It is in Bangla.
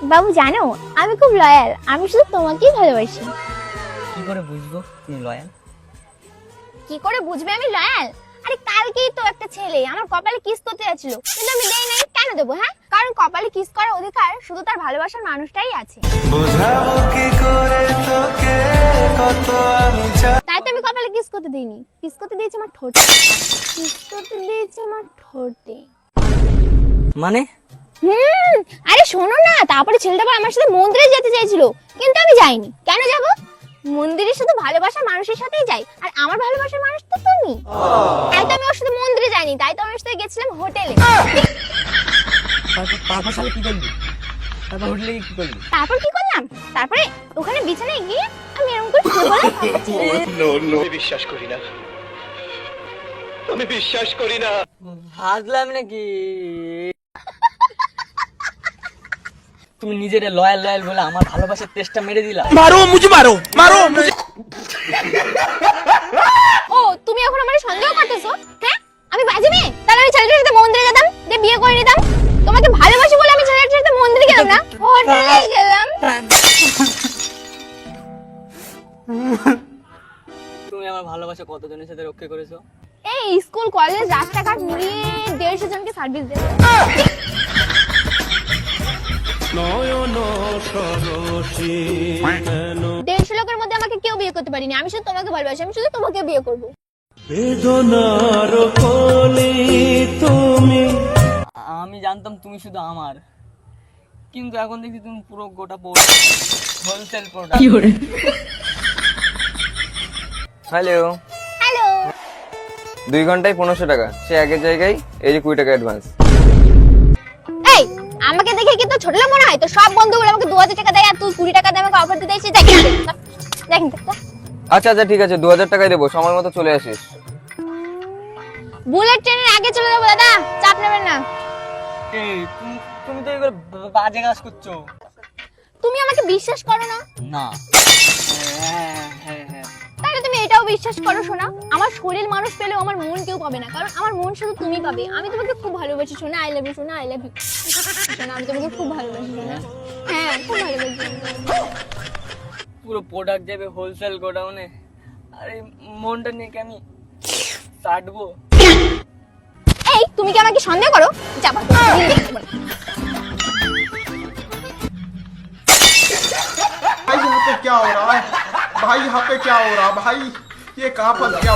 বাবু জানো আমি খুব লয়াল, আমি শুধু তোমাকেই ভালোবাসি। কি করে বুঝবো তুমি লয়াল? কি করে বুঝবে আমি লয়াল? আরে কালকেই তো একটা ছেলে আমার কপালে কিস করতে যাচ্ছিল, কিন্তু আমি দেই নাই। কেন দেবো? হ্যাঁ, কারণ কপালে কিস করার অধিকার শুধু তার ভালোবাসার মানুষটাই আছে। তাই তো আমি কপালে কিস করতে দিইনি, কিস করতে দিয়েছি আমার ঠোঁটে, কিস করতে দিয়েছি আমার ঠোঁটে। মানে আরে শোনো না, তারপরে ছেলেটা আবার আমার সাথে মন্দিরে যেতে চাইছিল, কিন্তু আমি যাইনি। কেন যাব? মন্দিরে শুধু ভালোবাসার মানুষের সাথেই যাই, আর আমার ভালোবাসার মানুষ তো তুমি। তাই তো আমি ওর সাথে মন্দিরে যাইনি, তাই তো আমি ওর সাথে গেছিলাম হোটেলে। তারপর সালে কি করলি? তারপর হোটেলে কি করলি? তারপর কি করলাম? তারপরে ওখানে বিছানায় গিয়ে আমি এরকম করে শুয়ে পড়লাম। বিশ্বাস করি না, আমি বিশ্বাস করি না। ভাবলাম নাকি তুমি নিজের লয়াল লয়াল বলে আমার ভালোবাসার টেস্টটা মেরে দিলা। মারো মুঝে, মারো মারো মুঝে। ও তুমি এখন আমারে সন্দেহ করতেছো? হ্যাঁ, আমি বাজে মেয়ে? তাহলে আমি ছেলেটার সাথে মন্দিরে যেতাম, দিয়ে বিয়ে করে নিতাম। তোমাকে ভালোবাসি বলে আমি ছেলেটার সাথে মন্দিরে গেলাম না, হোটেলে গেলাম। তুমি আমার ভালোবাসা কতজনের সাথে রক্ষা করেছো? এই স্কুল কলেজ রাস্তাঘাট মিলিয়ে 150 জনকে সার্ভিস দেব। 150 লোকের মধ্যে আমাকে কেউ বিয়ে করতে পারিনি, আমি শুধু তোমাকে ভালোবাসি, আমি শুধু তোমাকে বিয়ে করব। আমি জানতাম তুমি শুধু আমার, কিন্তু এখন দেখছি তুমি পুরো গোটা হোলসেল প্রোডাক্ট। Hello, hello. 2 ঘন্টায় 1500 টাকা, সে আগের জায়গায়, এই যে 20 টাকা অ্যাডভান্স। এই আমাকে দেখে কি তো ছোট লোক মনে হয়? তো সব বন্ধুগুলো আমাকে 2000 টাকা দেয়, আর তুই 20 টাকা দিয়ে আমাকে অফার দিতে এসেছিস। দেখেন তো। আচ্ছা আচ্ছা ঠিক আছে, 2000 টাকাই দেবো, সময় মতো চলে আসিস। বুলেট ট্রেনের আগে চলে যাবো দাদা, চাপ নেবেন না। এই তুমি তো এগুলো বাজে কাজ করছো। তুমি আমাকে বিশ্বাস করো না? না। হ্যাঁ। তাহলে তুমি এটাও বিশ্বাস করো শোনা, আমার শরীর মানুষ পেলেও আমার মন কেউ পাবে না, কারণ আমার মন শুধু তুমি পাবে। আমি তোমাকে খুব ভালোবাসি সোনা, আই লাভ ইউ সোনা, আই লাভ ইউ সোনা, আমি তোমাকে খুব ভালোবাসি সোনা। হ্যাঁ, খুব ভালোবাসি। পুরো প্রোডাক্ট যাবে হোলসেল গোডাউনে, আর এই মনটা নিয়ে কি আমি কাটবো? এই তুমি কি আমাকে সন্দেহ করো? যাবা भाई यहाँ पे क्या हो रहा है? भाई यहाँ पे क्या हो रहा है? भाई ये कहाँ फंस गया?